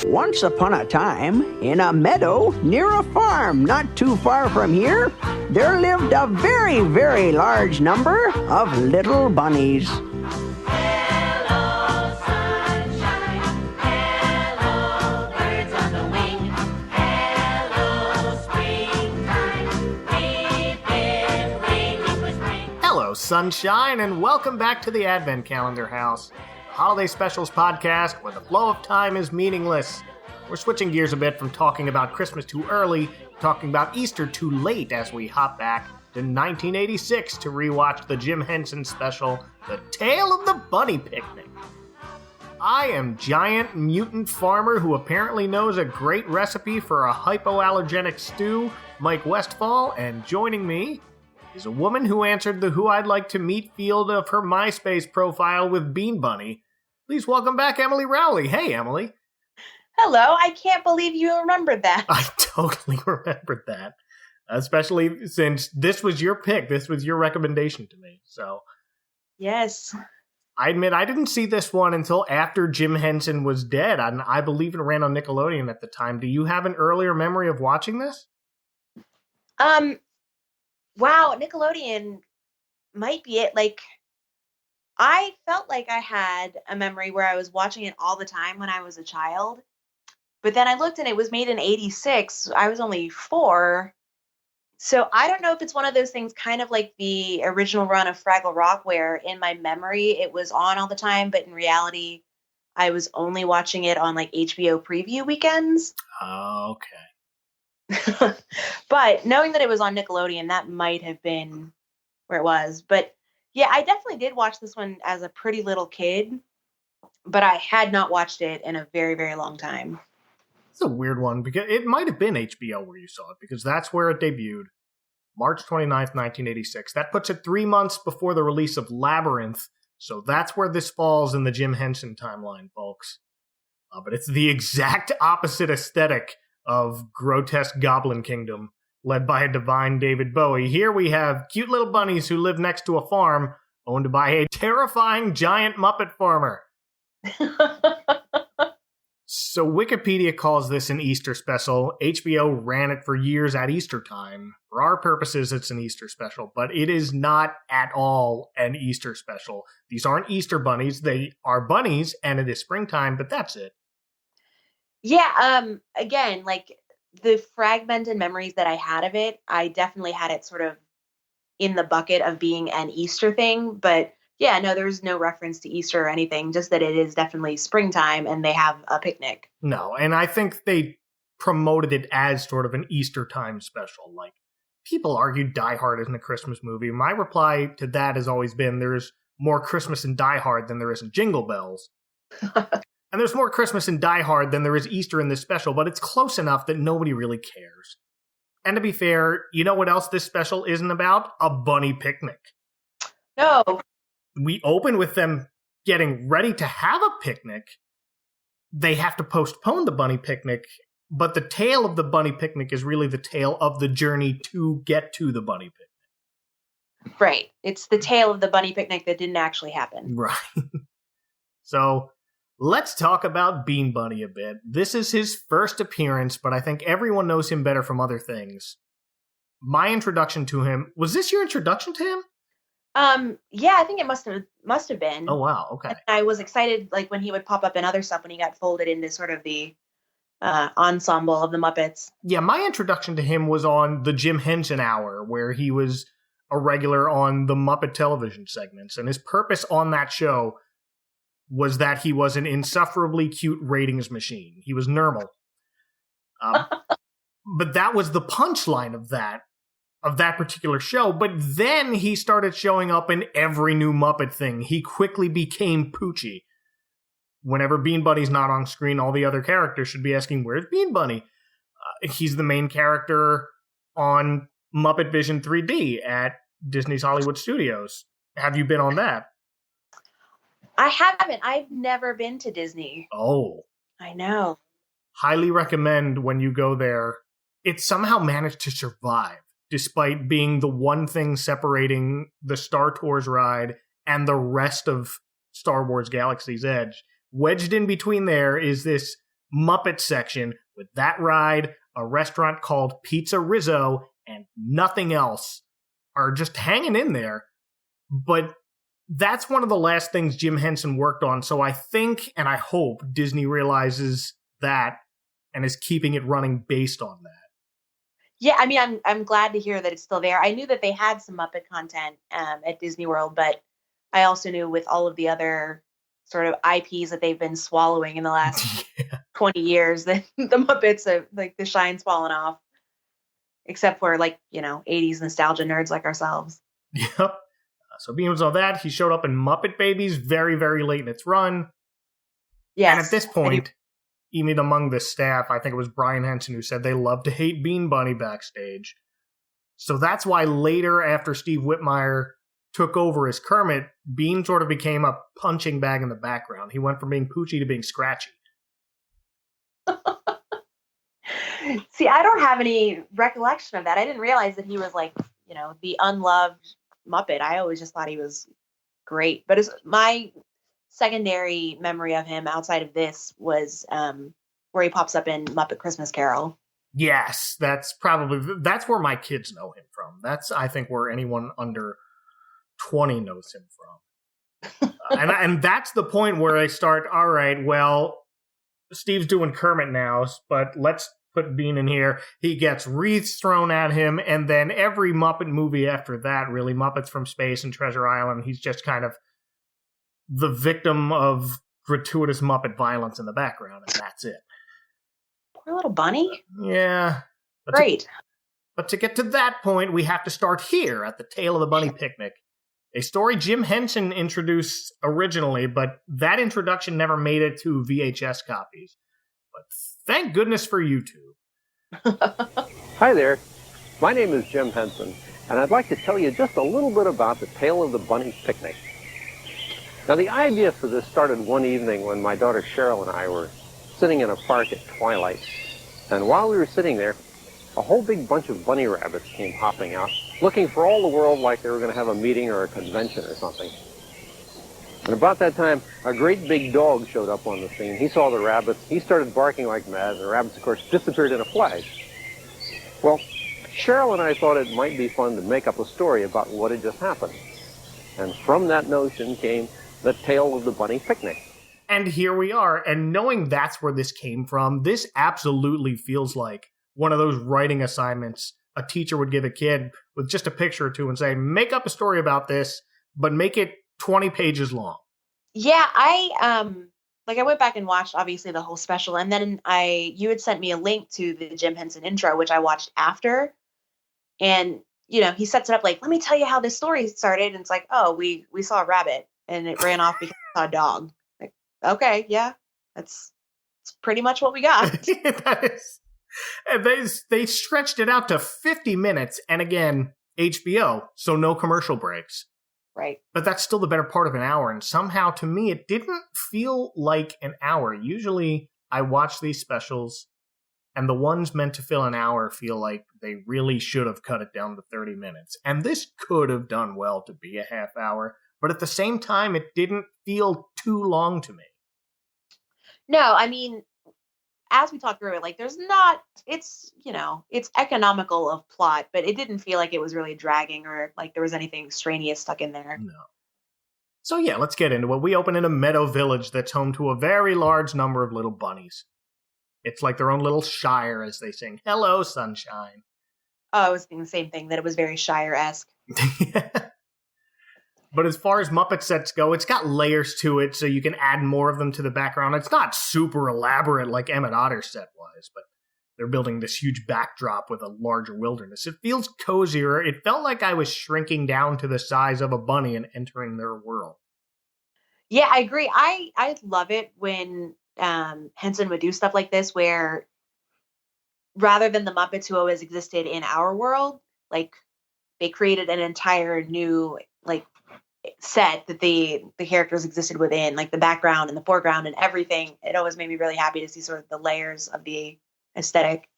Once upon a time, in a meadow near a farm not too far from here, there lived a very, very large number of little bunnies. Hello, sunshine. Hello, birds on the wing. Hello, springtime. We've been waiting for spring. Hello, sunshine, and welcome back to the Advent Calendar House, a holiday specials podcast where the flow of time is meaningless. We're switching gears a bit from talking about Christmas too early to talking about Easter too late as we hop back to 1986 to rewatch the Jim Henson special, The Tale of the Bunny Picnic. I am giant mutant farmer who apparently knows a great recipe for a hypoallergenic stew, Mike Westfall, and joining me is a woman who answered the Who I'd Like to Meet field of her MySpace profile with Bean Bunny. Please welcome back Emily Rowley. Hey, Emily. Hello, I can't believe you remembered that. I totally remembered that, especially since this was your pick. This was your recommendation to me. So, Yes. I admit I didn't see this one until after Jim Henson was dead, and I believe it ran on Nickelodeon at the time. Do you have an earlier memory of watching this? Wow, Nickelodeon might be it. Like, I felt like I had a memory where I was watching it all the time when I was a child. But then I looked and it was made in 86. I was only 4. So I don't know if it's one of those things kind of like the original run of Fraggle Rock where in my memory it was on all the time, but in reality I was only watching it on like HBO preview weekends. Okay. But knowing that it was on Nickelodeon, that might have been where it was. But yeah, I definitely did watch this one as a pretty little kid, but I had not watched it in a very, very long time. It's a weird one because it might have been HBO where you saw it because that's where it debuted, March 29th, 1986. That puts it 3 months before the release of Labyrinth, so that's where this falls in the Jim Henson timeline, folks. But it's the exact opposite aesthetic of grotesque Goblin Kingdom, led by a divine David Bowie. Here we have cute little bunnies who live next to a farm owned by a terrifying giant Muppet farmer. So Wikipedia calls this an Easter special. HBO ran it for years at Easter time. For our purposes, it's an Easter special, but it is not at all an Easter special. These aren't Easter bunnies. They are bunnies, and it is springtime, but that's it. Yeah, again, like the fragmented memories that I had of it, I definitely had it sort of in the bucket of being an Easter thing. But yeah, no, there's no reference to Easter or anything, just that it is definitely springtime and they have a picnic. No, and I think they promoted it as sort of an Easter time special. Like, people argue Die Hard isn't a Christmas movie. My reply to that has always been there's more Christmas in Die Hard than there is in Jingle Bells. And there's more Christmas in Die Hard than there is Easter in this special, but it's close enough that nobody really cares. And to be fair, you know what else this special isn't about? A bunny picnic. No. We open with them getting ready to have a picnic. They have to postpone the bunny picnic, but the tale of the bunny picnic is really the tale of the journey to get to the bunny picnic. Right. It's the tale of the bunny picnic that didn't actually happen. Right. So let's talk about Bean Bunny a bit. This is his first appearance, but I think everyone knows him better from other things. My introduction to him, was this your introduction to him? Yeah, I think it must have been. Oh, wow. Okay. And I was excited, like, when he would pop up in other stuff when he got folded into sort of the ensemble of the Muppets. Yeah, my introduction to him was on the Jim Henson Hour, where he was a regular on the Muppet television segments, and his purpose on that show was that he was an insufferably cute ratings machine. He was Nermal. But that was the punchline of that particular show. But then he started showing up in every new Muppet thing. He quickly became Poochie. Whenever Bean Bunny's not on screen, all the other characters should be asking, where's Bean Bunny? He's the main character on Muppet Vision 3D at Disney's Hollywood Studios. Have you been on that? I haven't. I've never been to Disney. Oh. I know. Highly recommend when you go there. It somehow managed to survive, despite being the one thing separating the Star Tours ride and the rest of Star Wars Galaxy's Edge. Wedged in between there is this Muppet section with that ride, a restaurant called Pizza Rizzo, and nothing else are just hanging in there. But that's one of the last things Jim Henson worked on. So I think and I hope Disney realizes that and is keeping it running based on that. Yeah, I mean, I'm glad to hear that it's still there. I knew that they had some Muppet content at Disney World, but I also knew with all of the other sort of IPs that they've been swallowing in the last 20 years that the Muppets have, like, the shine's fallen off, except for, like, 80s nostalgia nerds like ourselves. Yep. So being all that, he showed up in Muppet Babies very, very late in its run. Yes. And at this point, even among the staff, I think it was Brian Henson who said they love to hate Bean Bunny backstage. So that's why later, after Steve Whitmire took over as Kermit, Bean sort of became a punching bag in the background. He went from being Poochie to being Scratchy. See, I don't have any recollection of that. I didn't realize that he was like, the unloved Muppet. I always just thought he was great. But my secondary memory of him outside of this was where he pops up in Muppet Christmas Carol. Yes, that's where my kids know him from. That's, I think, where anyone under 20 knows him from. And that's the point where I start, all right, well, Steve's doing Kermit now, but let's put Bean in here. He gets wreaths thrown at him, and then every Muppet movie after that, really, Muppets from Space and Treasure Island, he's just kind of the victim of gratuitous Muppet violence in the background, and that's it. Poor little bunny. Yeah. Great. But to get to that point, we have to start here at the Tale of the Bunny Picnic. A story Jim Henson introduced originally, but that introduction never made it to VHS copies. But thank goodness for YouTube. Hi there. My name is Jim Henson, and I'd like to tell you just a little bit about the Tale of the Bunny Picnic. Now, the idea for this started one evening when my daughter Cheryl and I were sitting in a park at twilight. And while we were sitting there, a whole big bunch of bunny rabbits came hopping out, looking for all the world like they were going to have a meeting or a convention or something. And about that time, a great big dog showed up on the scene. He saw the rabbits. He started barking like mad, and the rabbits, of course, disappeared in a flash. Well, Cheryl and I thought it might be fun to make up a story about what had just happened. And from that notion came the Tale of the Bunny Picnic. And here we are. And knowing that's where this came from, this absolutely feels like one of those writing assignments a teacher would give a kid with just a picture or two and say, make up a story about this, but make it 20 pages long. Yeah, I went back and watched obviously the whole special, and then you had sent me a link to the Jim Henson intro, which I watched after. And he sets it up like, let me tell you how this story started. And it's like, oh, we saw a rabbit and it ran off because we saw a dog. Like, okay, yeah, that's pretty much what we got. That is. And they stretched it out to 50 minutes, and again, HBO, so no commercial breaks. Right. But that's still the better part of an hour, and somehow, to me, it didn't feel like an hour. Usually, I watch these specials, and the ones meant to fill an hour feel like they really should have cut it down to 30 minutes. And this could have done well to be a half hour, but at the same time, it didn't feel too long to me. No, I mean, as we talked through it, like it's economical of plot, but it didn't feel like it was really dragging or like there was anything extraneous stuck in there. No. So yeah, let's get into it. We open in a meadow village that's home to a very large number of little bunnies. It's like their own little shire as they sing, "Hello, sunshine." Oh, I was thinking the same thing, that it was very Shire-esque. But as far as Muppet sets go, it's got layers to it, so you can add more of them to the background. It's not super elaborate like Emmett Otter's set was, but they're building this huge backdrop with a larger wilderness. It feels cozier. It felt like I was shrinking down to the size of a bunny and entering their world. Yeah, I agree. I love it when Henson would do stuff like this, where rather than the Muppets who always existed in our world, like they created an entire new like set that the characters existed within, like the background and the foreground and everything. It always made me really happy to see sort of the layers of the aesthetic.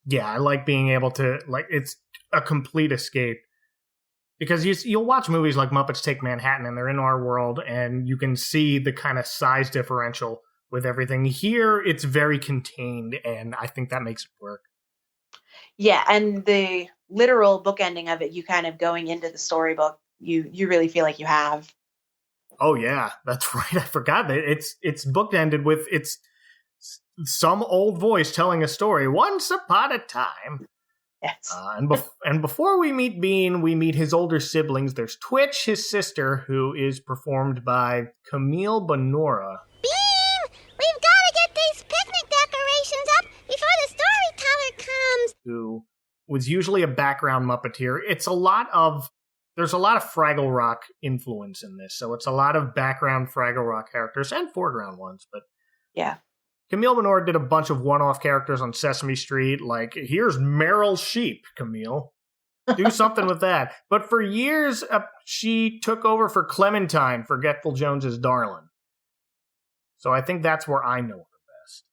Yeah, I like being able to, like, it's a complete escape. Because you'll watch movies like Muppets Take Manhattan and they're in our world and you can see the kind of size differential with everything. Here, it's very contained, and I think that makes it work. Yeah, and the literal book ending of it, you kind of going into the storybook, you really feel like you have. Oh yeah, that's right. I forgot that it's bookended with it's some old voice telling a story once upon a time. Yes. And before we meet Bean, we meet his older siblings. There's Twitch, his sister, who is performed by Camille Bonora. Bean! We've got to get these picnic decorations up before the storyteller comes! Who was usually a background Muppeteer. There's a lot of Fraggle Rock influence in this, so it's a lot of background Fraggle Rock characters and foreground ones, but Yeah. Camille Bonora did a bunch of one-off characters on Sesame Street, like, here's Meryl Sheep, Camille. Do something with that. But for years, she took over for Clementine, Forgetful Jones's darling. So I think that's where I know her best.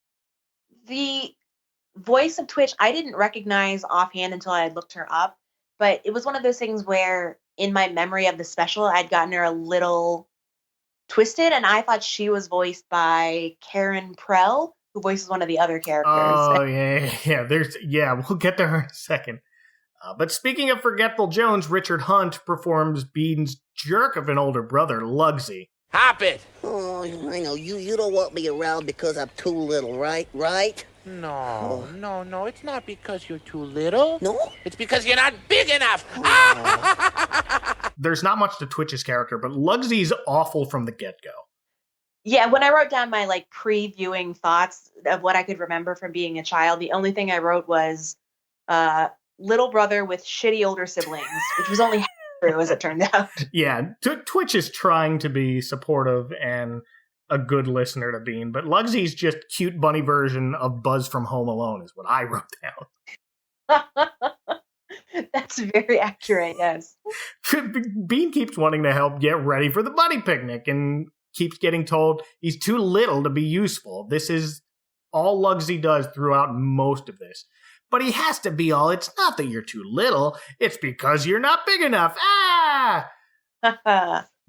The voice of Twitch, I didn't recognize offhand until I had looked her up, but it was one of those things where in my memory of the special, I'd gotten her a little twisted, and I thought she was voiced by Karen Prell, who voices one of the other characters. Oh, yeah. We'll get to her in a second. But speaking of Forgetful Jones, Richard Hunt performs Bean's jerk of an older brother, Lugsy. Hop it! Oh, I know. You don't want me around because I'm too little, right? Right? No, it's not because you're too little. No? It's because you're not big enough. There's not much to Twitch's character, but Lugsy's awful from the get-go. Yeah, when I wrote down my pre-viewing thoughts of what I could remember from being a child, the only thing I wrote was little brother with shitty older siblings, which was only true as it turned out. Yeah, Twitch is trying to be supportive and a good listener to Bean, but Lugsy's just cute bunny version of Buzz from Home Alone is what I wrote down. That's very accurate, yes. Bean keeps wanting to help get ready for the bunny picnic and keeps getting told he's too little to be useful. This is all Lugsy does throughout most of this. But he has to be all, it's not that you're too little, it's because you're not big enough. Ah!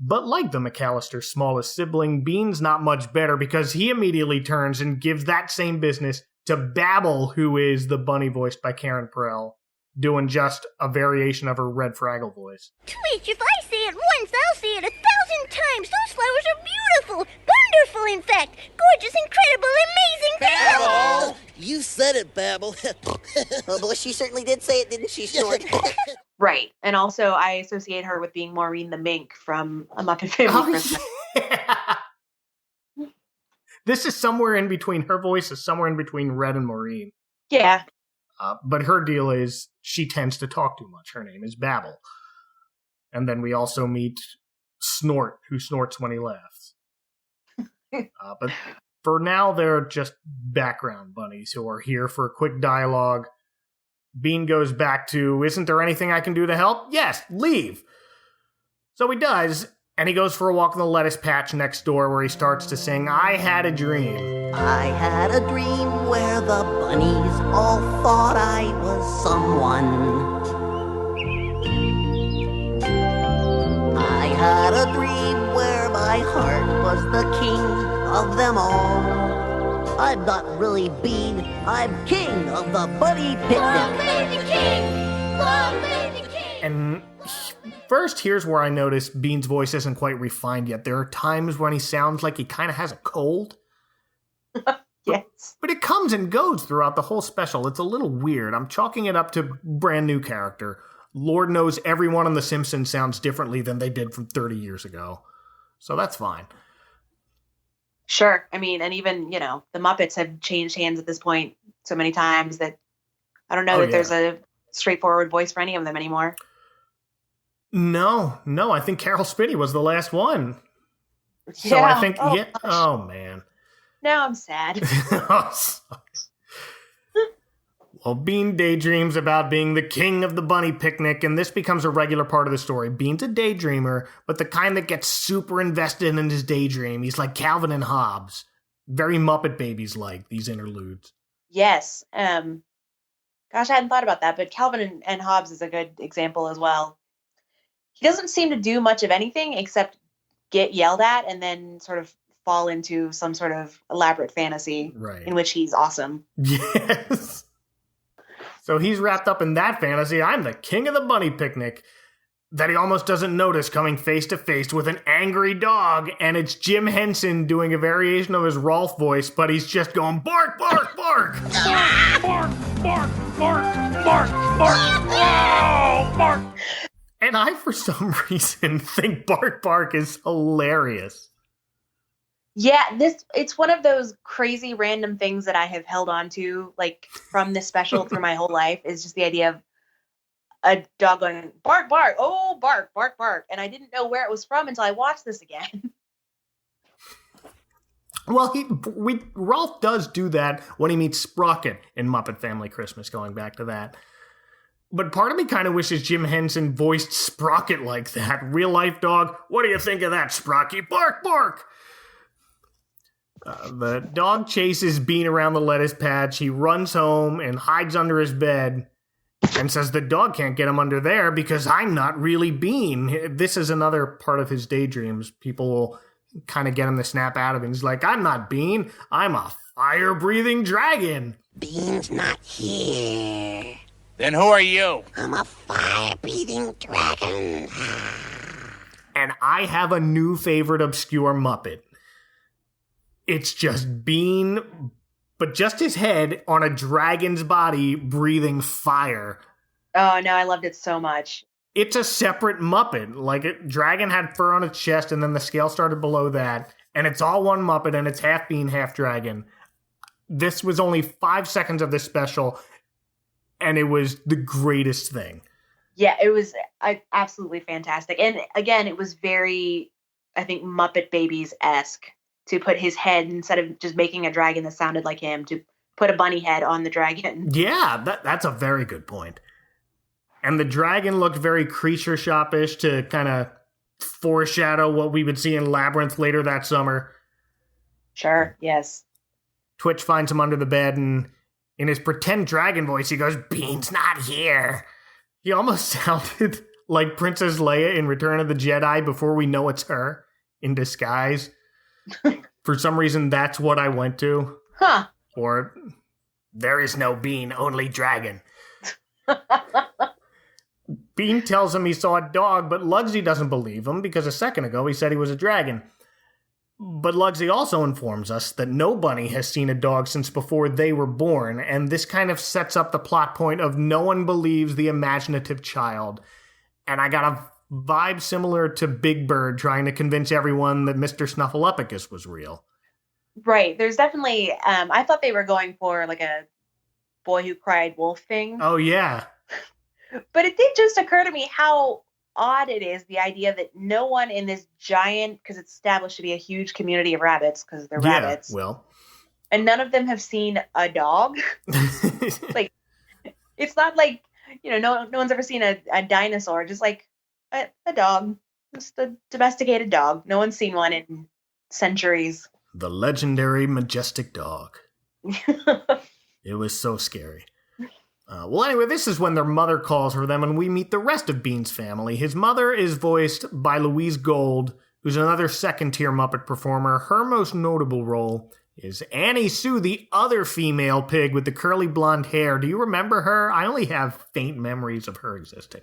But like the McAllister's smallest sibling, Bean's not much better because he immediately turns and gives that same business to Babble, who is the bunny voiced by Karen Prell, doing just a variation of her Red Fraggle voice. Twitch, if I say it once, I'll say it 1,000 times. Those flowers are beautiful, wonderful, in fact. Gorgeous, incredible, amazing, Babble! You said it, Babble. Oh, boy, she certainly did say it, didn't she, Snort? Right. And also, I associate her with being Maureen the Mink from A Muppet Family Christmas. Yeah. This is somewhere in between, her voice is somewhere in between Red and Maureen. Yeah. But her deal is she tends to talk too much. Her name is Babble. And then we also meet Snort, who snorts when he laughs. But for now, they're just background bunnies who are here for quick dialogue. Bean goes back to, isn't there anything I can do to help? Yes, leave. So he does, and he goes for a walk in the lettuce patch next door where he starts to sing, I Had a Dream. I had a dream where the bunnies all thought I was someone. I had a dream where my heart was the king of them all. I'm not really Bean, I'm king of the bunny picnic. Long live the king! Long live the king! And first, here's where I notice Bean's voice isn't quite refined yet. There are times when he sounds like he kind of has a cold. Yes. But it comes and goes throughout the whole special. It's a little weird. I'm chalking it up to brand new character. Lord knows everyone on The Simpsons sounds differently than they did from 30 years ago. So that's fine. Sure. I mean, and even, the Muppets have changed hands at this point so many times that I don't know that there's a straightforward voice for any of them anymore. No, I think Carol Spinney was the last one. So Yeah. I think, oh man. Now I'm sad. Well, Bean daydreams about being the king of the bunny picnic, and this becomes a regular part of the story. Bean's a daydreamer, but the kind that gets super invested in his daydream. He's like Calvin and Hobbes. Very Muppet Babies-like, these interludes. Yes. Gosh, I hadn't thought about that, but Calvin and Hobbes is a good example as well. He doesn't seem to do much of anything except get yelled at and then sort of fall into some sort of elaborate fantasy Right. in which he's awesome. Yes. So he's wrapped up in that fantasy. I'm the king of the bunny picnic. That he almost doesn't notice coming face to face with an angry dog, and it's Jim Henson doing a variation of his Rolf voice, but he's just going bark, bark, bark. Bark, bark, bark, bark, bark, bark, oh, bark. And I, for some reason, think bark, bark is hilarious. Yeah, it's one of those crazy random things that I have held on to, like, from this special through my whole life, is just the idea of a dog going, bark, bark, oh, bark, bark, bark. And I didn't know where it was from until I watched this again. Well, Rolf does do that when he meets Sprocket in Muppet Family Christmas, going back to that. But part of me kind of wishes Jim Henson voiced Sprocket like that. Real life dog, what do you think of that, Sprocky? Bark, bark! The dog chases Bean around the lettuce patch. He runs home and hides under his bed and says the dog can't get him under there because I'm not really Bean. This is another part of his daydreams. People will kind of get him to snap out of it. He's like, I'm not Bean. I'm a fire-breathing dragon. Bean's not here. Then who are you? I'm a fire-breathing dragon. And I have a new favorite obscure Muppet. It's just Bean, but just his head on a dragon's body breathing fire. Oh, no, I loved it so much. It's a separate Muppet. Like, dragon had fur on its chest, and then the scale started below that. And it's all one Muppet, and it's half Bean, half dragon. This was only 5 seconds of this special, and it was the greatest thing. Yeah, it was absolutely fantastic. And again, it was very, I think, Muppet Babies-esque to put his head, instead of just making a dragon that sounded like him, to put a bunny head on the dragon. Yeah, that's a very good point. And the dragon looked very Creature Shop-ish to kind of foreshadow what we would see in Labyrinth later that summer. Sure, yes. Twitch finds him under the bed, and in his pretend dragon voice, he goes, Bean's not here. He almost sounded like Princess Leia in Return of the Jedi before we know it's her, in disguise. For some reason, that's what I went to. Huh. Or, there is no Bean, only dragon. Bean tells him he saw a dog, but Lugsy doesn't believe him because a second ago he said he was a dragon. But Lugsy also informs us that no bunny has seen a dog since before they were born, and this kind of sets up the plot point of no one believes the imaginative child. And I got a vibe similar to Big Bird trying to convince everyone that Mr. Snuffleupagus was real. Right. There's definitely, I thought they were going for like a Boy Who Cried Wolf thing. Oh, yeah. But it did just occur to me how odd it is, the idea that no one in this giant, because it's established to be a huge community of rabbits, because they're rabbits. Well. And none of them have seen a dog. Like, it's not like, no one's ever seen a dinosaur, just like a dog. Just a domesticated dog. No one's seen one in centuries. The legendary majestic dog. It was so scary. Well, anyway, this is when their mother calls for them, and we meet the rest of Bean's family. His mother is voiced by Louise Gold, who's another second-tier Muppet performer. Her most notable role is Annie Sue, the other female pig with the curly blonde hair. Do you remember her? I only have faint memories of her existing.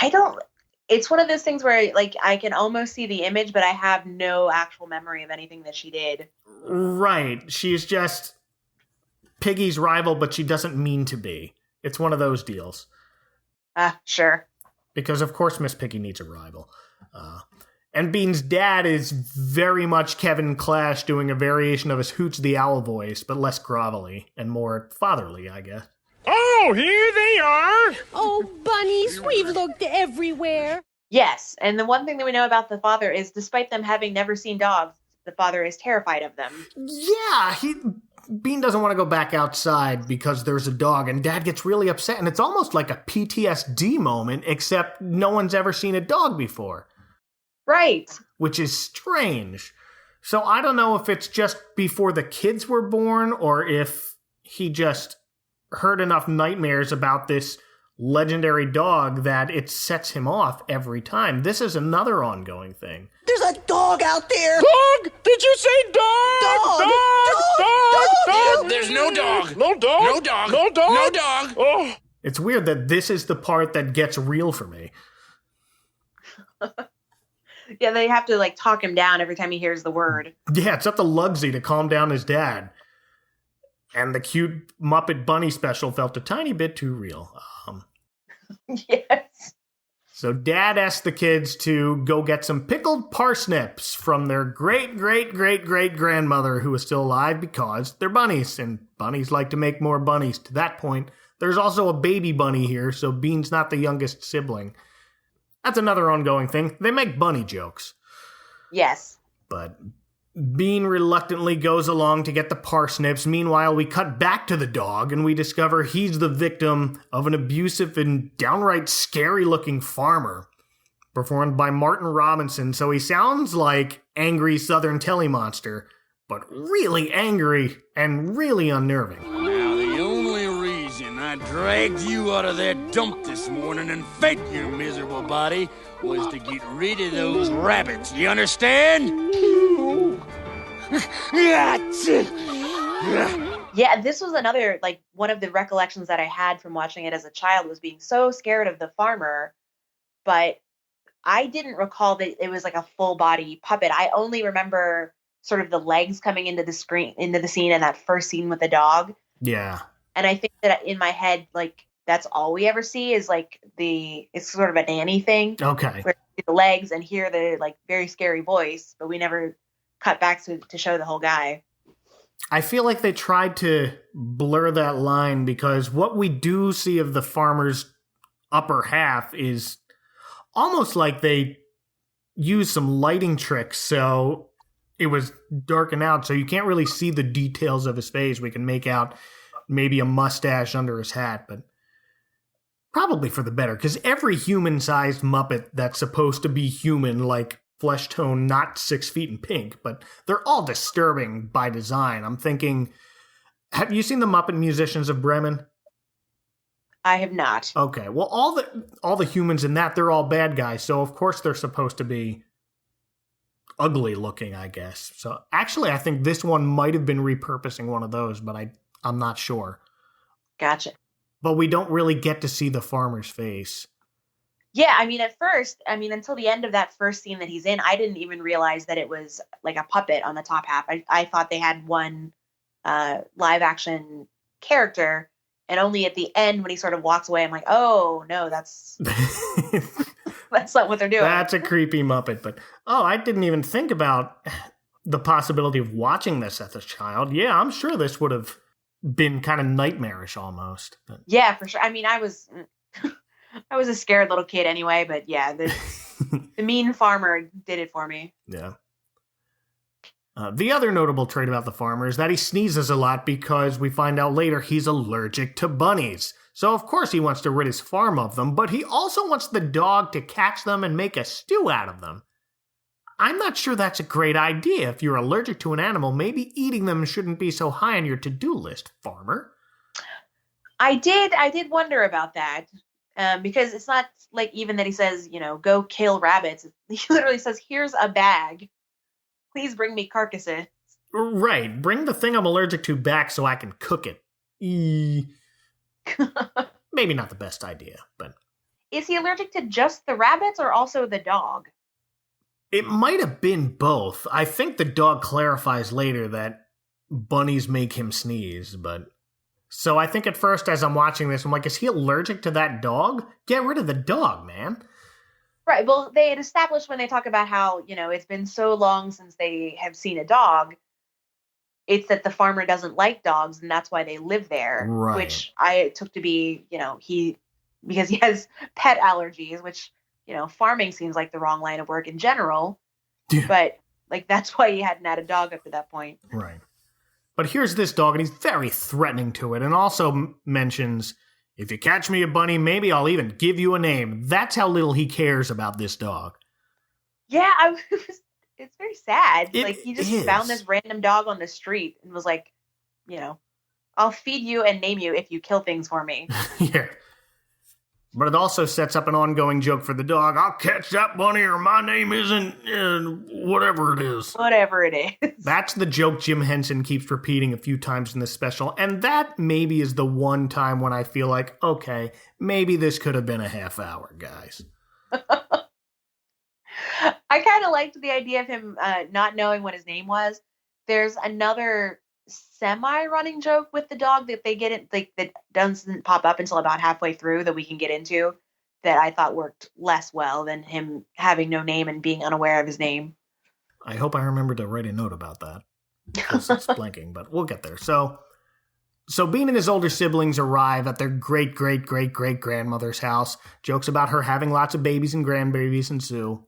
I don't. It's one of those things where, like, I can almost see the image, but I have no actual memory of anything that she did. Right. She's just Piggy's rival, but she doesn't mean to be. It's one of those deals. Sure. Because, of course, Miss Piggy needs a rival. And Bean's dad is very much Kevin Clash doing a variation of his Hoots the Owl voice, but less grovelly and more fatherly, I guess. Oh, here they are! Oh, bunnies, we've looked everywhere. Yes, and the one thing that we know about the father is, despite them having never seen dogs, the father is terrified of them. Yeah, Bean doesn't want to go back outside because there's a dog, and Dad gets really upset, and it's almost like a PTSD moment, except no one's ever seen a dog before. Right. Which is strange. So I don't know if it's just before the kids were born, or if he just heard enough nightmares about this legendary dog that it sets him off every time. This is another ongoing thing. There's a dog out there! Dog? Did you say dog? Dog! Dog! There's no dog. No dog? No dog. No dog? No dog. Oh. It's weird that this is the part that gets real for me. Yeah, they have to like talk him down every time he hears the word. Yeah, it's up to Lugsy to calm down his dad. And the cute Muppet Bunny special felt a tiny bit too real. Yes. So Dad asked the kids to go get some pickled parsnips from their great-great-great-great-grandmother who was still alive because they're bunnies, and bunnies like to make more bunnies. To that point, there's also a baby bunny here, so Bean's not the youngest sibling. That's another ongoing thing. They make bunny jokes. Yes. But Bean reluctantly goes along to get the parsnips. Meanwhile, we cut back to the dog, and we discover he's the victim of an abusive and downright scary-looking farmer, performed by Martin Robinson. So he sounds like angry Southern telemonster, but really angry and really unnerving. Now, the only reason I dragged you out of that dump this morning and fed your miserable body was to get rid of those rabbits. You understand? Yeah, this was another, like, one of the recollections that I had from watching it as a child was being so scared of the farmer, but I didn't recall that it was like a full body puppet. I only remember sort of the legs coming into the scene in that first scene with the dog. Yeah. And I think that in my head, like, that's all we ever see is like it's sort of a nanny thing. Okay. Where you see the legs and hear the like very scary voice, but we never cut back to show the whole guy. I feel like they tried to blur that line because what we do see of the farmer's upper half is almost like they used some lighting tricks, so it was darkened out, so you can't really see the details of his face. We can make out maybe a mustache under his hat, but probably for the better, because every human-sized Muppet that's supposed to be human, like flesh tone, not 6 feet in pink, but they're all disturbing by design. I'm thinking, have you seen the Muppet Musicians of Bremen? I have not. Okay, well, all the humans in that, they're all bad guys, so of course they're supposed to be ugly looking, I guess. So actually, I think this one might have been repurposing one of those, but I'm not sure. Gotcha. But we don't really get to see the farmer's face. Yeah, I mean, at first, until the end of that first scene that he's in, I didn't even realize that it was like a puppet on the top half. I thought they had one live action character, and only at the end when he sort of walks away, I'm like, oh, no, that's that's not what they're doing. That's a creepy Muppet. But, I didn't even think about the possibility of watching this as a child. Yeah, I'm sure this would have been kind of nightmarish almost. But. Yeah, for sure. I mean, I was a scared little kid anyway, but yeah, the mean farmer did it for me. Yeah. The other notable trait about the farmer is that he sneezes a lot because we find out later he's allergic to bunnies. So of course he wants to rid his farm of them, but he also wants the dog to catch them and make a stew out of them. I'm not sure that's a great idea. If you're allergic to an animal, maybe eating them shouldn't be so high on your to-do list, farmer. I did wonder about that. Because it's not like even that he says, go kill rabbits. He literally says, here's a bag. Please bring me carcasses. Right. Bring the thing I'm allergic to back so I can cook it. Maybe not the best idea, but... Is he allergic to just the rabbits or also the dog? It might have been both. I think the dog clarifies later that bunnies make him sneeze, but... So I think at first as I'm watching this, I'm like, is he allergic to that dog? Get rid of the dog, man. Right. Well, they had established when they talk about how, it's been so long since they have seen a dog. It's that the farmer doesn't like dogs and that's why they live there. Right. Which I took to be, because he has pet allergies, which, farming seems like the wrong line of work in general. Yeah. But like, that's why he hadn't had a dog up to that point. Right. But here's this dog, and he's very threatening to it, and also mentions, if you catch me a bunny, maybe I'll even give you a name. That's how little he cares about this dog. Yeah, it's very sad. He just is. found this random dog on the street and was like, I'll feed you and name you if you kill things for me. Yeah. But it also sets up an ongoing joke for the dog. I'll catch that bunny or my name isn't whatever it is. Whatever it is. That's the joke Jim Henson keeps repeating a few times in this special. And that maybe is the one time when I feel like, okay, maybe this could have been a half hour, guys. I kind of liked the idea of him not knowing what his name was. There's another semi-running joke with the dog that they get in, like, that doesn't pop up until about halfway through that we can get into, that I thought worked less well than him having no name and being unaware of his name. I hope I remember to write a note about that. Because it's blanking, but we'll get there. So Bean and his older siblings arrive at their great-great-great-great-grandmother's house. Jokes about her having lots of babies and grandbabies ensue.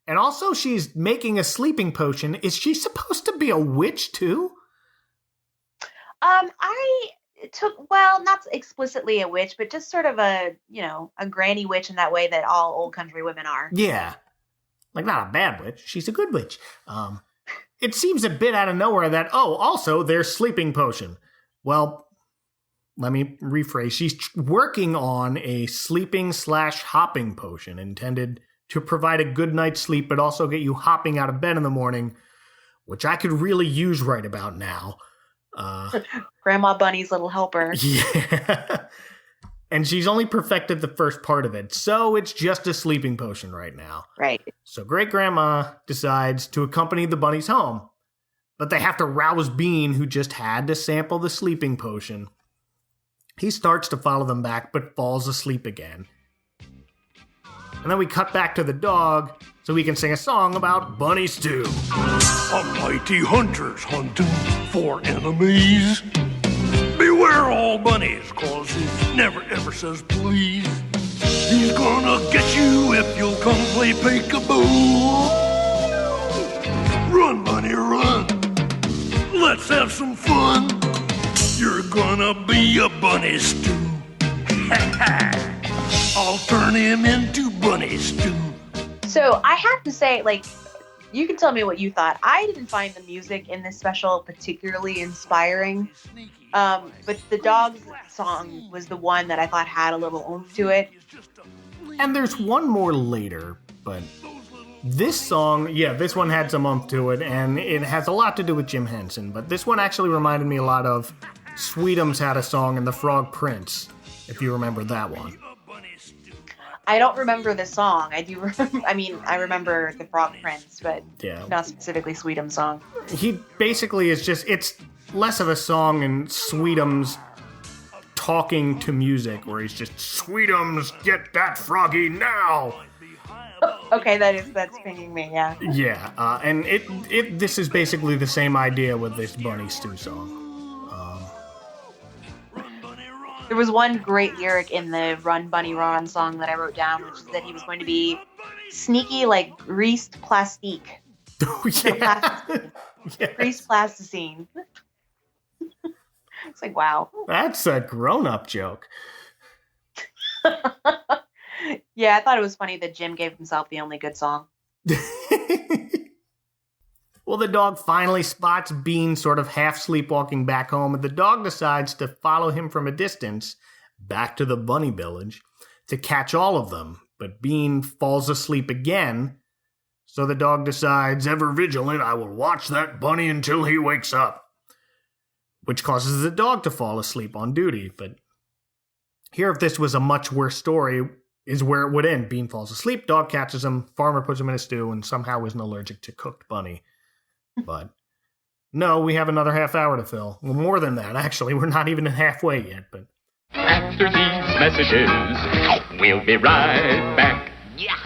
And also she's making a sleeping potion. Is she supposed to be a witch too? Not explicitly a witch, but just sort of a granny witch in that way that all old country women are. Yeah. Like, not a bad witch. She's a good witch. It seems a bit out of nowhere that, also there's sleeping potion. Well, let me rephrase. She's working on a sleeping/hopping potion intended to provide a good night's sleep, but also get you hopping out of bed in the morning, which I could really use right about now. Grandma Bunny's little helper. Yeah. And she's only perfected the first part of it, so it's just a sleeping potion right now. Right. So Great-Grandma decides to accompany the bunnies home, but they have to rouse Bean, who just had to sample the sleeping potion. He starts to follow them back, but falls asleep again. And then we cut back to the dog, so we can sing a song about bunny stew. A mighty hunter's hunting for enemies. Beware all bunnies, cause he never ever says please. He's gonna get you if you'll come play peekaboo. Run, bunny, run. Let's have some fun. You're gonna be a bunny stew. I'll turn him into bunny stew. So I have to say, you can tell me what you thought. I didn't find the music in this special particularly inspiring. But the dog's song was the one that I thought had a little oomph to it. And there's one more later, but this song, this one had some oomph to it, and it has a lot to do with Jim Henson, but this one actually reminded me a lot of Sweetums had a song in The Frog Prince, if you remember that one. I don't remember the song. I do. I remember the Frog Prince, but not specifically Sweetum's song. He basically is it's less of a song and Sweetums talking to music, where he's just, Sweetums, get that froggy now! Okay, that's pinging me, yeah. Yeah, and this is basically the same idea with this Bunny Stew song. There was one great lyric in the Run Bunny Run song that I wrote down, which is that he was going to be sneaky like greased plastique. Oh, yeah. Yes. Greased plasticine. It's like, wow. That's a grown-up joke. Yeah, I thought it was funny that Jim gave himself the only good song. Well, the dog finally spots Bean sort of half sleepwalking back home, and the dog decides to follow him from a distance back to the bunny village to catch all of them. But Bean falls asleep again, so the dog decides, ever vigilant, I will watch that bunny until he wakes up. Which causes the dog to fall asleep on duty. But here, if this was a much worse story, is where it would end. Bean falls asleep, dog catches him, farmer puts him in a stew, and somehow isn't allergic to cooked bunny. But no, we have another half hour to fill. Well, more than that, actually. We're not even halfway yet. But after these messages, we'll be right back. Yeah.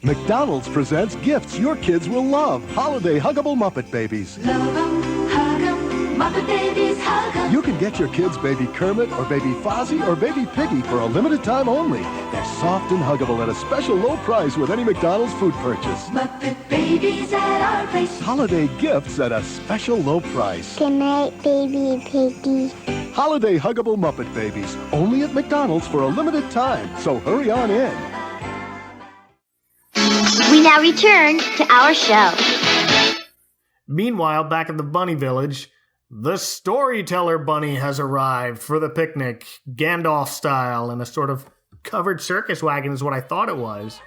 McDonald's presents gifts your kids will love. Holiday Huggable Muppet Babies. Love 'em, hug 'em, Muppet Babies, hug 'em. You can get your kids Baby Kermit or Baby Fozzie or Baby Piggy for a limited time only. They're soft and huggable at a special low price with any McDonald's food purchase. Muppet Babies at our place. Holiday gifts at a special low price. Good night, Baby Piggy. Holiday Huggable Muppet Babies. Only at McDonald's for a limited time. So hurry on in. We now return to our show. Meanwhile, back at the bunny village, the storyteller bunny has arrived for the picnic, Gandalf style, in a sort of covered circus wagon is what I thought it was.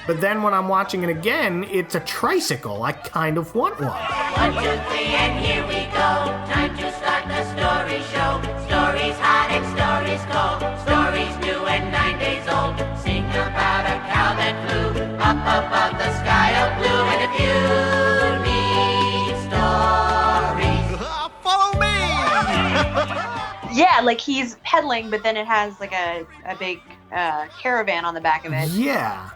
But then when I'm watching it again, it's a tricycle. I kind of want one. 1, 2, 3, and here we go. Time to start the story show. Stories hot and stories cold. Stories new and 9 days old. Sing about a cow that flew up above the sky of blue. And if you need stories, follow me! Yeah, like he's pedaling, but then it has like a big caravan on the back of it. Yeah.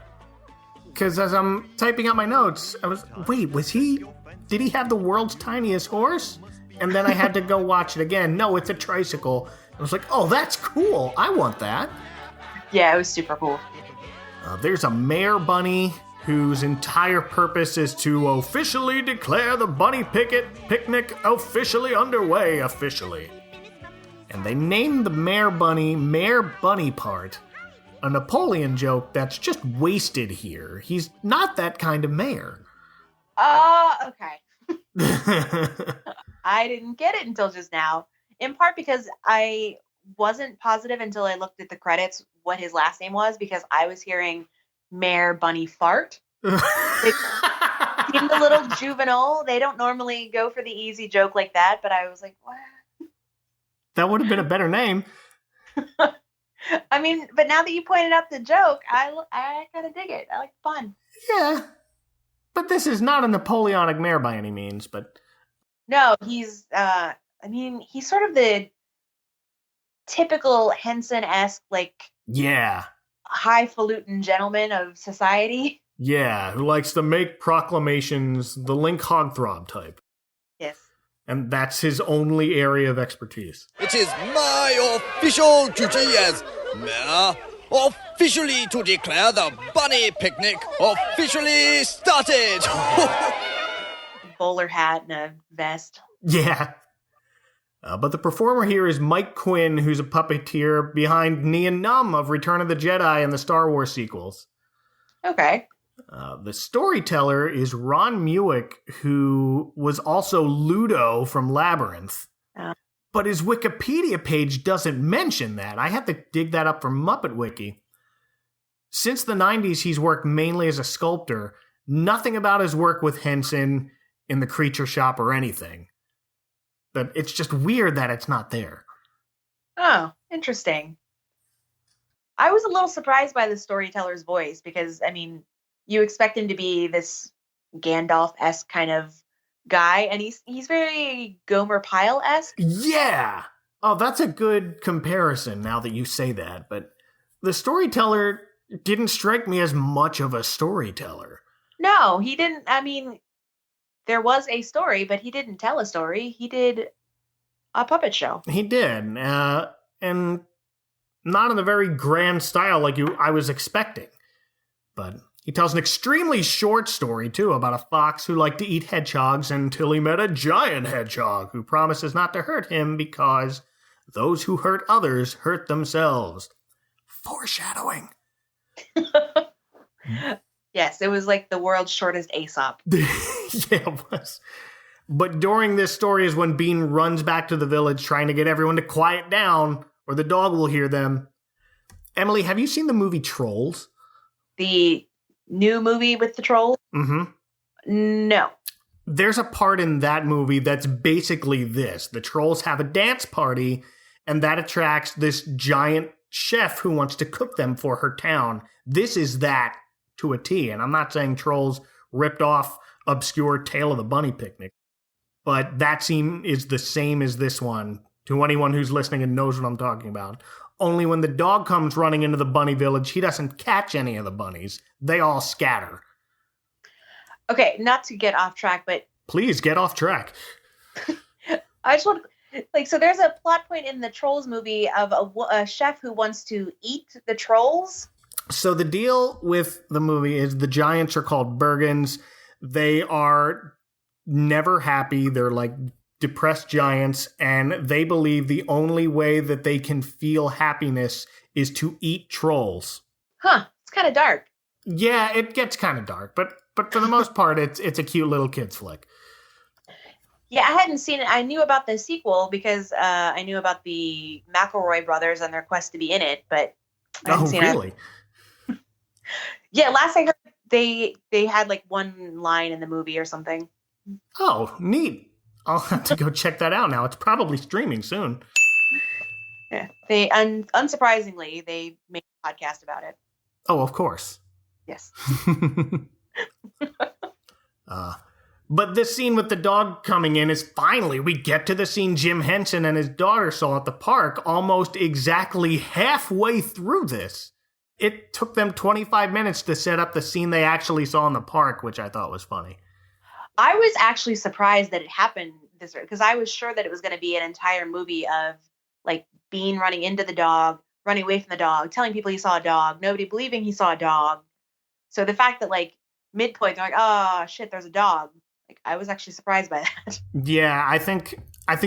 Because as I'm typing out my notes, did he have the world's tiniest horse? And then I had to go watch it again. No, it's a tricycle. I was like, oh, that's cool. I want that. Yeah, it was super cool. There's a mayor bunny whose entire purpose is to officially declare the bunny picnic officially underway, officially. And they named the mayor bunny part. A Napoleon joke that's just wasted here. He's not that kind of mayor. Okay. I didn't get it until just now. In part because I wasn't positive until I looked at the credits what his last name was, because I was hearing Mayor Bunny Fart. It seemed a little juvenile. They don't normally go for the easy joke like that, but I was like, what? That would have been a better name. I mean, but now that you pointed out the joke, I kind of dig it. I like the fun. Yeah. But this is not a Napoleonic mayor by any means, but... No, he's sort of the typical Henson-esque, like... Yeah. Highfalutin gentleman of society. Yeah, who likes to make proclamations, the Link Hogthrob type. Yes. And that's his only area of expertise. It is my official duty as mayor officially to declare the bunny picnic officially started. Bowler hat and a vest. Yeah. But the performer here is Mike Quinn, who's a puppeteer behind Nien Nunb of Return of the Jedi and the Star Wars sequels. Okay. The storyteller is Ron Muick, who was also Ludo from Labyrinth. But his Wikipedia page doesn't mention that. I have to dig that up from Muppet Wiki. Since the 90s, he's worked mainly as a sculptor. Nothing about his work with Henson in the Creature Shop or anything. But it's just weird that it's not there. Oh, interesting. I was a little surprised by the storyteller's voice because, I mean, you expect him to be this Gandalf-esque kind of guy, and he's very Gomer Pyle-esque. Yeah! Oh, that's a good comparison now that you say that, but the storyteller didn't strike me as much of a storyteller. No, he didn't. I mean, there was a story, but he didn't tell a story. He did a puppet show. He did, and not in a very grand style like I was expecting. But he tells an extremely short story, too, about a fox who liked to eat hedgehogs until he met a giant hedgehog who promises not to hurt him because those who hurt others hurt themselves. Foreshadowing. Yes, it was like the world's shortest Aesop. Yeah, it was. But during this story is when Bean runs back to the village trying to get everyone to quiet down or the dog will hear them. Emily, have you seen the movie Trolls? The new movie with the trolls? Mm-hmm. No. There's a part in that movie that's basically this. The trolls have a dance party, and that attracts this giant chef who wants to cook them for her town. This is that to a T, and I'm not saying Trolls ripped off obscure Tale of the Bunny Picnic, but that scene is the same as this one, to anyone who's listening and knows what I'm talking about. Only when the dog comes running into the bunny village, he doesn't catch any of the bunnies. They all scatter. Okay, not to get off track, but... Please, get off track. I just want to... so there's a plot point in the Trolls movie of a chef who wants to eat the trolls. So the deal with the movie is the giants are called Bergens. They are never happy. They're like depressed giants, and they believe the only way that they can feel happiness is to eat trolls. Huh. It's kind of dark. Yeah, it gets kind of dark, but for the most part, it's a cute little kid's flick. Yeah, I hadn't seen it. I knew about the sequel because I knew about the McElroy brothers and their quest to be in it, but I haven't Oh, seen really? it. Yeah, last I heard, they had like one line in the movie or something. Oh, neat. I'll have to go check that out now. It's probably streaming soon. Yeah, they unsurprisingly they made a podcast about it. Oh, of course. Yes. But this scene with the dog coming in is finally, we get to the scene Jim Henson and his daughter saw at the park almost exactly halfway through this. It took them 25 minutes to set up the scene they actually saw in the park, which I thought was funny. I was actually surprised that it happened this way, because I was sure that it was going to be an entire movie of like Bean running into the dog, running away from the dog, telling people he saw a dog, nobody believing he saw a dog. So the fact that like midpoint they're like, oh shit, there's a dog. Like I was actually surprised by that. Yeah, I think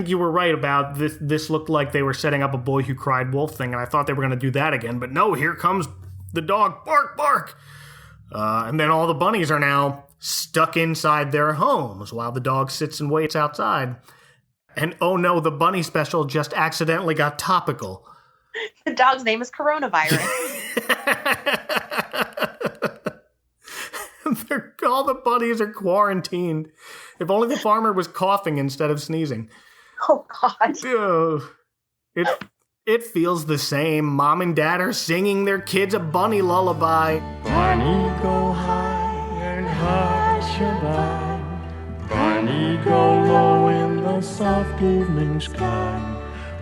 you were right about this. This looked like they were setting up a Boy Who Cried Wolf thing, and I thought they were going to do that again. But no, here comes the dog. Bark, bark. And then all the bunnies are now stuck inside their homes while the dog sits and waits outside. And oh no, the bunny special just accidentally got topical. The dog's name is Coronavirus. All the bunnies are quarantined. If only the farmer was coughing instead of sneezing. Oh, God. It feels the same. Mom and Dad are singing their kids a bunny lullaby. Bunny go high and hush a by. Bunny go low in the soft evening sky.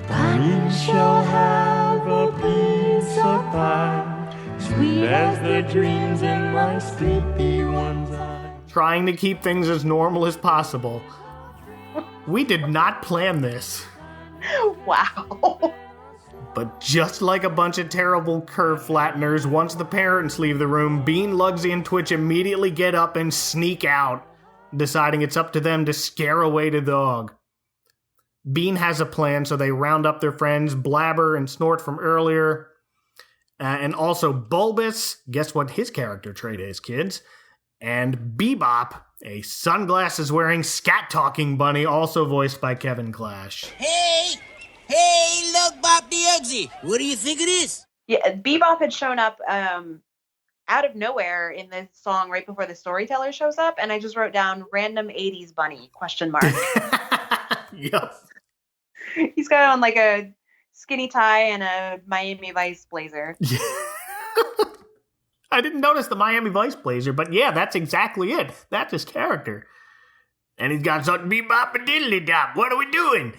Bunny shall have a piece of pie. Sweet as the dreams in my sleepy one's eye. Trying to keep things as normal as possible. We did not plan this. Wow. But just like a bunch of terrible curve flatteners, once the parents leave the room, Bean, Lugsy, and Twitch immediately get up and sneak out, deciding it's up to them to scare away the dog. Bean has a plan, so they round up their friends, Blabber and Snort from earlier, and also Bulbous, guess what his character trait is, kids? And Bebop, a sunglasses-wearing, scat-talking bunny, also voiced by Kevin Clash. Hey, look, Bop the Eggsy. What do you think it is? Yeah, Bebop had shown up out of nowhere in the song right before the storyteller shows up, and I just wrote down random 80s bunny, ? Yep. He's got on like a skinny tie and a Miami Vice blazer. I didn't notice the Miami Vice blazer, but yeah, that's exactly it. That's his character. And he's got something bebop and diddly dop. What are we doing?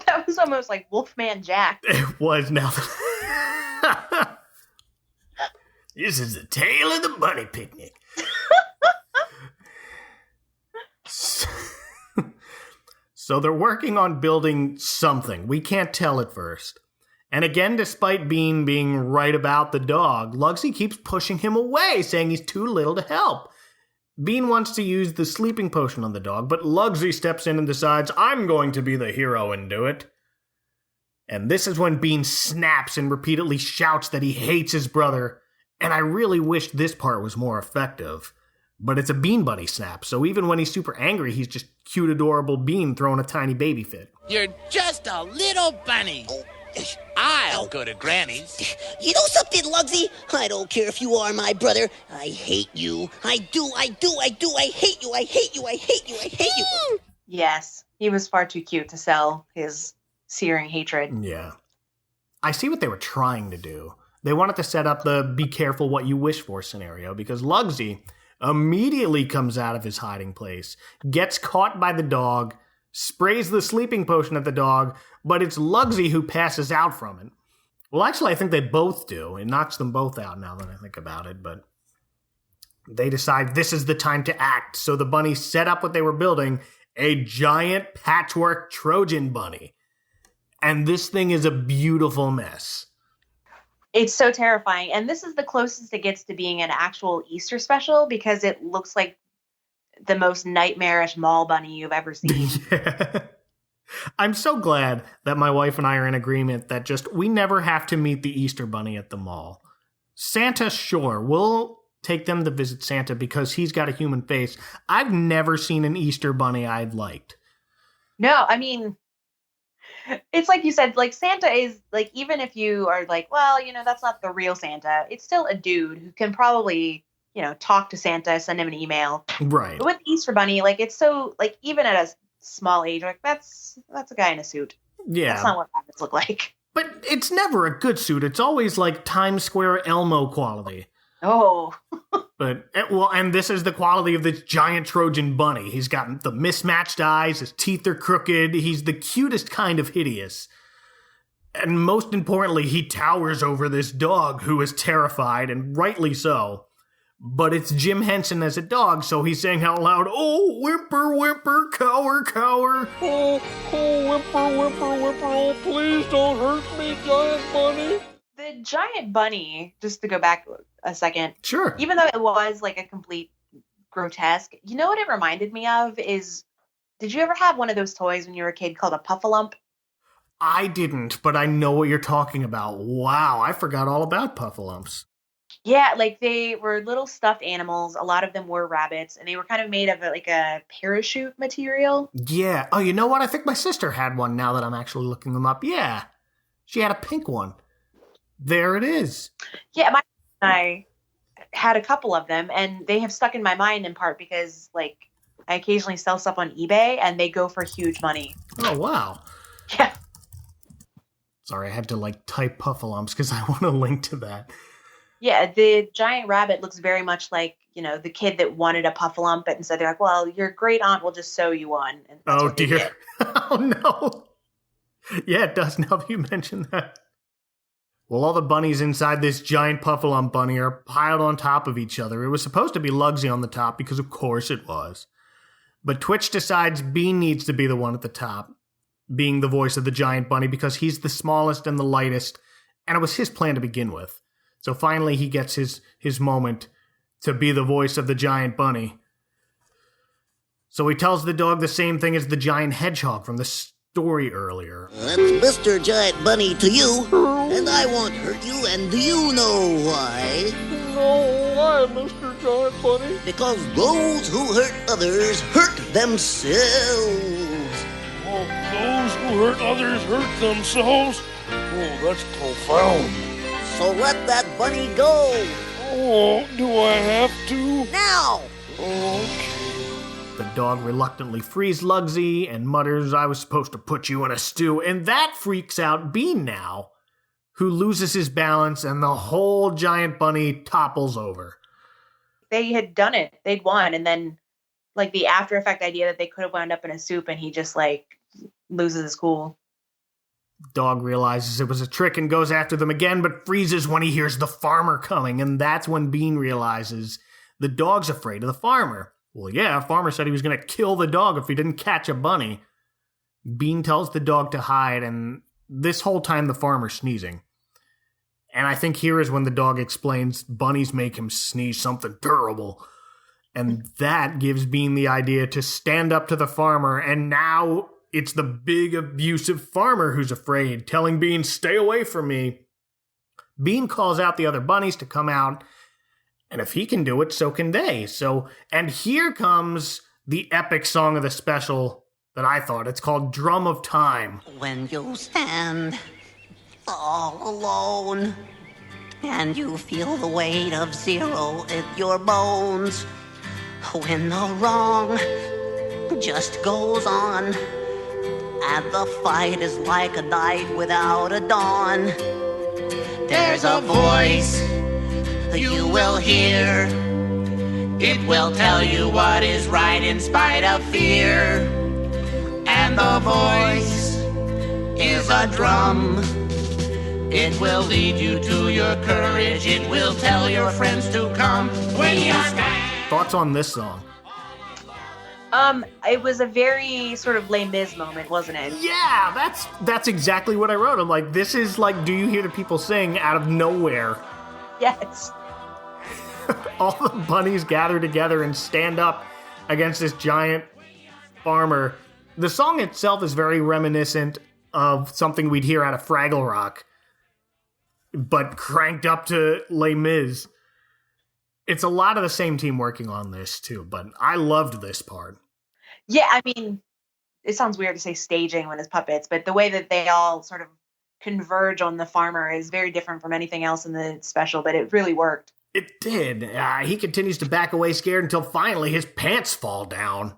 That was almost like Wolfman Jack. It was now. This is the tale of the bunny picnic. So they're working on building something. We can't tell at first. And again, despite Bean being right about the dog, Lugsy keeps pushing him away, saying he's too little to help. Bean wants to use the sleeping potion on the dog, but Lugsy steps in and decides, I'm going to be the hero and do it. And this is when Bean snaps and repeatedly shouts that he hates his brother, and I really wish this part was more effective. But it's a Bean Bunny snap, so even when he's super angry, he's just cute, adorable Bean throwing a tiny baby fit. You're just a little bunny. I'll go to Granny's. You know something, Lugsy? I don't care if you are my brother. I hate you. I do. I hate you. I hate you. I hate you. I hate you. Yes, he was far too cute to sell his searing hatred. Yeah. I see what they were trying to do. They wanted to set up the be careful what you wish for scenario, because Lugsy immediately comes out of his hiding place, gets caught by the dog, sprays the sleeping potion at the dog, but it's Lugsy who passes out from it. Well, actually, I think they both do. It knocks them both out now that I think about it, but they decide this is the time to act. So the bunnies set up what they were building, a giant patchwork Trojan bunny. And this thing is a beautiful mess. It's so terrifying. And this is the closest it gets to being an actual Easter special, because it looks like the most nightmarish mall bunny you've ever seen. Yeah. I'm so glad that my wife and I are in agreement that just we never have to meet the Easter bunny at the mall. Santa, sure, we'll take them to visit Santa because he's got a human face. I've never seen an Easter bunny I'd liked. No, I mean, It's like you said, like Santa is like, even if you are like, well, that's not the real Santa, it's still a dude who can probably, talk to Santa, send him an email. Right. But with Easter Bunny, like it's so like even at a small age, like that's a guy in a suit. Yeah. That's not what rabbits look like. But it's never a good suit. It's always like Times Square Elmo quality. Oh. But, well, and this is the quality of this giant Trojan bunny. He's got the mismatched eyes, his teeth are crooked, he's the cutest kind of hideous. And most importantly, he towers over this dog who is terrified, and rightly so. But it's Jim Henson as a dog, so he's saying out loud, "Oh, whimper, whimper, cower, cower." Oh, whimper, whimper, whimper, oh, please don't hurt me, giant bunny. The giant bunny, just to go back a second. Sure. Even though it was like a complete grotesque, you know what it reminded me of is, did you ever have one of those toys when you were a kid called a Puffalump? I didn't, but I know what you're talking about. Wow, I forgot all about Puffalumps. Yeah, like they were little stuffed animals. A lot of them were rabbits, and they were kind of made of like a parachute material. Yeah. Oh, you know what? I think my sister had one now that I'm actually looking them up. Yeah. She had a pink one. There it is. Yeah, I had a couple of them, and they have stuck in my mind in part because, like, I occasionally sell stuff on eBay, and they go for huge money. Oh, wow. Yeah. Sorry, I had to, like, type Puffalumps because I want to link to that. Yeah, the giant rabbit looks very much like, the kid that wanted a Puffalump, and so they're like, well, your great aunt will just sew you one. And oh, dear. Oh, no. Yeah, it does now that you mention that. Well, all the bunnies inside this giant Puffalump bunny are piled on top of each other. It was supposed to be Lugsy on the top because, of course, it was. But Twitch decides Bean needs to be the one at the top, being the voice of the giant bunny because he's the smallest and the lightest, and it was his plan to begin with. So finally he gets his moment to be the voice of the giant bunny. So he tells the dog the same thing as the giant hedgehog from the story earlier. That's Mr. Giant Bunny to you, and I won't hurt you, and do you know why? No, why, Mr. Giant Bunny? Because those who hurt others hurt themselves. Oh, those who hurt others hurt themselves? Oh, that's profound. So let that bunny go. Oh, do I have to? Now! Okay. The dog reluctantly frees Lugsy and mutters, "I was supposed to put you in a stew," and that freaks out Bean now, who loses his balance and the whole giant bunny topples over. They had done it. They'd won, and then, like, the after effect idea that they could have wound up in a soup, and he just, like, loses his cool. Dog realizes it was a trick and goes after them again, but freezes when he hears the farmer coming, and that's when Bean realizes the dog's afraid of the farmer. Well, yeah, farmer said he was going to kill the dog if he didn't catch a bunny. Bean tells the dog to hide, and this whole time the farmer's sneezing. And I think here is when the dog explains bunnies make him sneeze something terrible. And that gives Bean the idea to stand up to the farmer, and now it's the big abusive farmer who's afraid, telling Bean, "Stay away from me." Bean calls out the other bunnies to come out, and if he can do it, so can they. And here comes the epic song of the special that I thought. It's called Drum of Time. When you stand all alone, and you feel the weight of zero in your bones, when the wrong just goes on, and the fight is like a night without a dawn, There's a voice you will hear. It will tell you what is right in spite of fear. And the voice is a drum. It will lead you to your courage. It will tell your friends to come when you stand. Thoughts on this song? It was a very sort of Les Mis moment, wasn't it? Yeah, that's exactly what I wrote. I'm like, this is like, do you hear the people sing out of nowhere? Yes. All the bunnies gather together and stand up against this giant farmer. The song itself is very reminiscent of something we'd hear out of Fraggle Rock, but cranked up to Les Mis. It's a lot of the same team working on this, too, but I loved this part. Yeah, I mean, it sounds weird to say staging when it's puppets, but the way that they all sort of converge on the farmer is very different from anything else in the special, but it really worked. It did. He continues to back away scared until finally his pants fall down.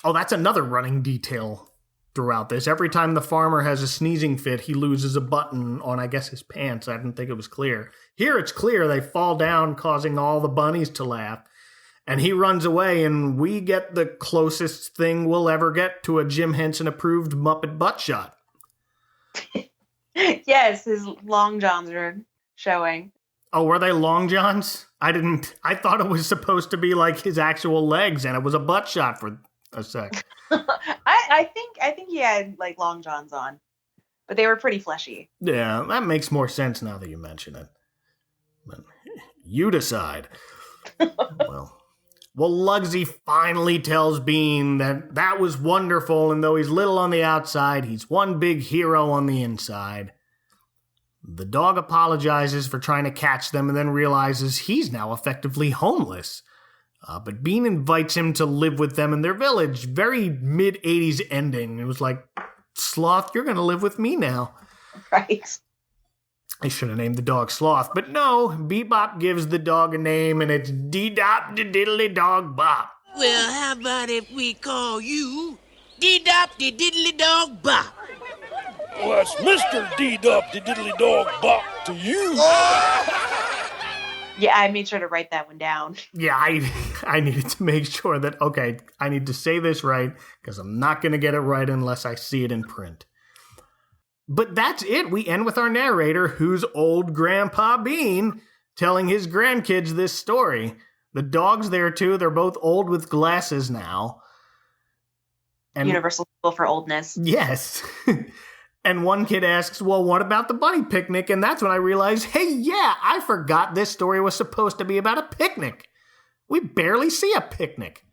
Oh, that's another running detail throughout this. Every time the farmer has a sneezing fit, he loses a button on, I guess, his pants. I didn't think it was clear. Here it's clear they fall down, causing all the bunnies to laugh. And he runs away, and we get the closest thing we'll ever get to a Jim Henson approved Muppet butt shot. Yes, his long johns are showing. Oh, were they long johns? I thought it was supposed to be like his actual legs, and it was a butt shot for a sec. I think he had like long johns on, but they were pretty fleshy. Yeah, that makes more sense now that you mention it. But you decide. Well, Lugsy finally tells Bean that was wonderful, and though he's little on the outside, he's one big hero on the inside. The dog apologizes for trying to catch them and then realizes he's now effectively homeless. But Bean invites him to live with them in their village. Very mid-'80s ending. It was like, Sloth, you're going to live with me now. Right. I should have named the dog Sloth, but no, Bebop gives the dog a name, and it's Dee-Dop-De-Diddly-Dog Bop. Well, how about if we call you Dee-Dop-De-Diddly-Dog Bop? Well, that's Mr. Dee-Dop-De-Diddly-Dog Bop to you. Yeah, I made sure to write that one down. Yeah, I needed to make sure that, okay, I need to say this right, because I'm not going to get it right unless I see it in print. But that's it. We end with our narrator, who's old Grandpa Bean, telling his grandkids this story. The dog's there, too. They're both old with glasses now. And universal symbol for oldness. Yes. And one kid asks, well, what about the bunny picnic? And that's when I realized, hey, yeah, I forgot this story was supposed to be about a picnic. We barely see a picnic.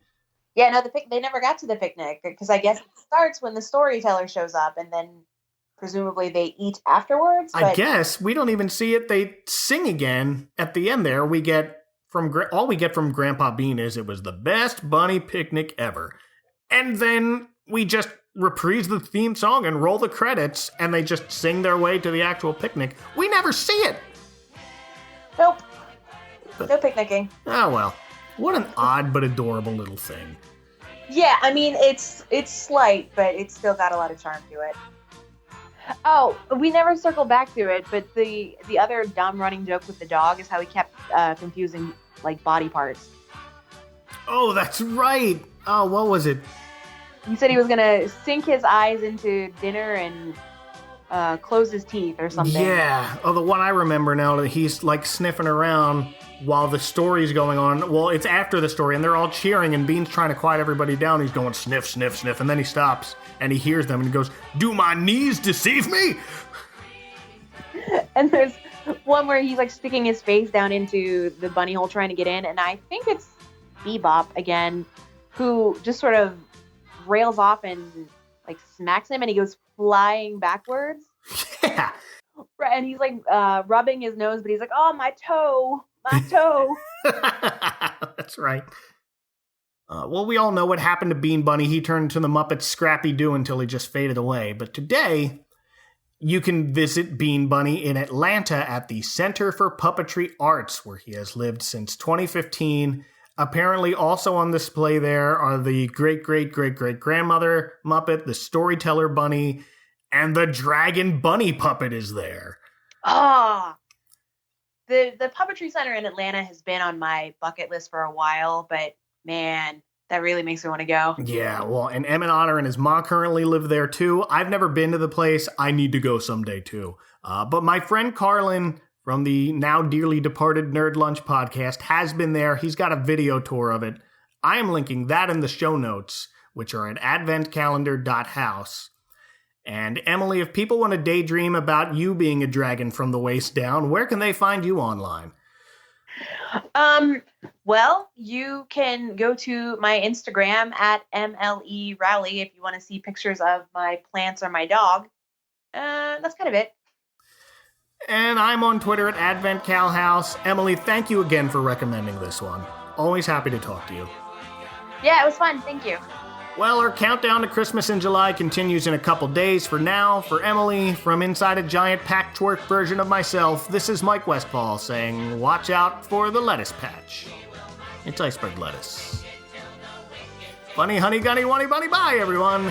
Yeah, no, they never got to the picnic, because I guess it starts when the storyteller shows up, and then presumably they eat afterwards. But I guess we don't even see it. They sing again at the end there. All we get from Grandpa Bean is it was the best bunny picnic ever. And then we just reprise the theme song and roll the credits, and they just sing their way to the actual picnic. We never see it. Nope. No picnicking. Oh, well. What an odd but adorable little thing. Yeah, I mean, it's slight, but it's still got a lot of charm to it. Oh, we never circled back to it, but the other dumb running joke with the dog is how he kept confusing, like, body parts. Oh, that's right. Oh, what was it? He said he was going to sink his eyes into dinner and close his teeth or something. Yeah. Oh, the one I remember now, that he's, like, sniffing around while the story's going on. Well, it's after the story, and they're all cheering, and Bean's trying to quiet everybody down. He's going sniff, sniff, sniff, and then he stops, and he hears them, and he goes, do my knees deceive me? And there's one where he's, like, sticking his face down into the bunny hole trying to get in, and I think it's Bebop, again, who just sort of rails off and, like, smacks him, and he goes flying backwards. Yeah. Right, and he's, like, rubbing his nose, but he's like, oh, my toe. My toe. That's right. Well, we all know what happened to Bean Bunny. He turned into the Muppet Scrappy-Doo until he just faded away. But today, you can visit Bean Bunny in Atlanta at the Center for Puppetry Arts, where he has lived since 2015. Apparently, also on display there are the great-great-great-great-grandmother Muppet, the Storyteller Bunny, and the Dragon Bunny puppet is there. Ah! The Puppetry Center in Atlanta has been on my bucket list for a while, but man, that really makes me want to go. Yeah, well, and Emmett Otter and his mom currently live there too. I've never been to the place. I need to go someday too. But my friend Carlin from the now dearly departed Nerd Lunch podcast has been there. He's got a video tour of it. I am linking that in the show notes, which are at adventcalendar.house. And Emily, if people want to daydream about you being a dragon from the waist down, where can they find you online? Well, you can go to my Instagram at MLE if you want to see pictures of my plants or my dog. That's kind of it. And I'm on Twitter at AdventCalHouse. Emily, thank you again for recommending this one. Always happy to talk to you. Yeah, it was fun. Thank you. Well, our countdown to Christmas in July continues in a couple days. For now, for Emily, from inside a giant patchwork version of myself, this is Mike Westfall saying, watch out for the lettuce patch. It's iceberg lettuce. Funny, honey, gunny, wunny, bunny, bye, everyone.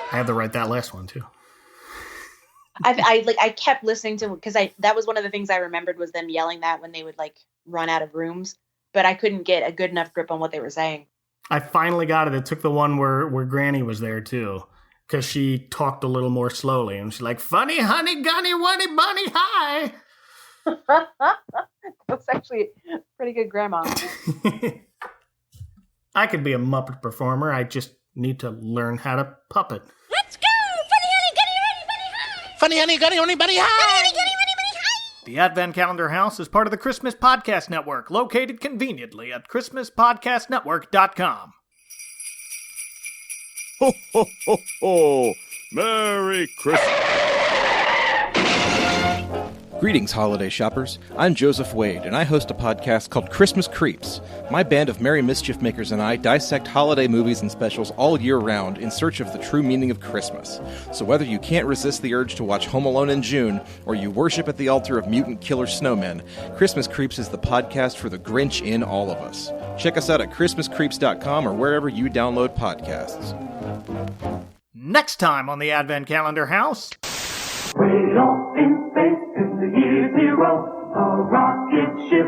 I had to write that last one, too. I kept listening to, because that was one of the things I remembered was them yelling that when they would like run out of rooms, but I couldn't get a good enough grip on what they were saying. I finally got it. It took the one where Granny was there too, because she talked a little more slowly, and she's like, "Funny, honey, gunny, wunny, bunny, hi." That's actually pretty good, Grandma. I could be a Muppet performer. I just need to learn how to puppet. Funny, honey, gunny, honey, bunny, hi! The Advent Calendar House is part of the Christmas Podcast Network, located conveniently at ChristmasPodcastNetwork.com. Ho, ho, ho, ho! Merry Christmas! Greetings, holiday shoppers. I'm Joseph Wade, and I host a podcast called Christmas Creeps. My band of merry mischief makers and I dissect holiday movies and specials all year round in search of the true meaning of Christmas. So whether you can't resist the urge to watch Home Alone in June, or you worship at the altar of mutant killer snowmen, Christmas Creeps is the podcast for the Grinch in all of us. Check us out at ChristmasCreeps.com or wherever you download podcasts. Next time on the Advent Calendar House... Way off in space in the year zero, a rocket ship